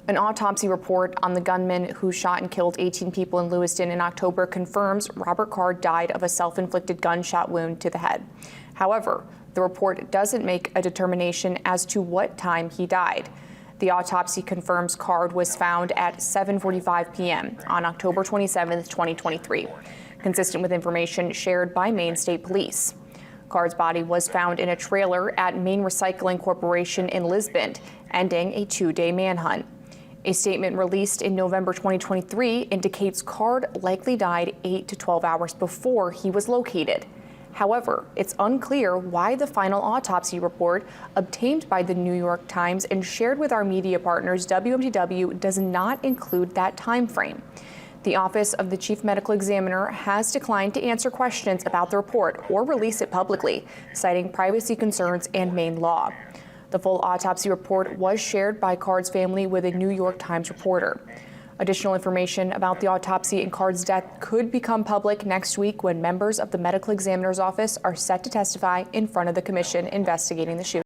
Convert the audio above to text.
An autopsy report on the gunman who shot and killed 18 people in Lewiston in October confirms Robert Card died of a self-inflicted gunshot wound to the head. However, the report doesn't make a determination as to what time he died. The autopsy confirms Card was found at 7:45 p.m. on October 27, 2023, consistent with information shared by Maine State Police. Card's body was found in a trailer at Maine Recycling Corporation in Lisbon, ending a 2-day manhunt. A statement released in November 2023 indicates Card likely died 8 to 12 hours before he was located. However, it's unclear why the final autopsy report obtained by the New York Times and shared with our media partners WMTW does not include that time frame. The Office of the Chief Medical Examiner has declined to answer questions about the report or release it publicly, citing privacy concerns and Maine law. The full autopsy report was shared by Card's family with a New York Times reporter. Additional information about the autopsy and Card's death could become public next week when members of the medical examiner's office are set to testify in front of the commission investigating the shooting.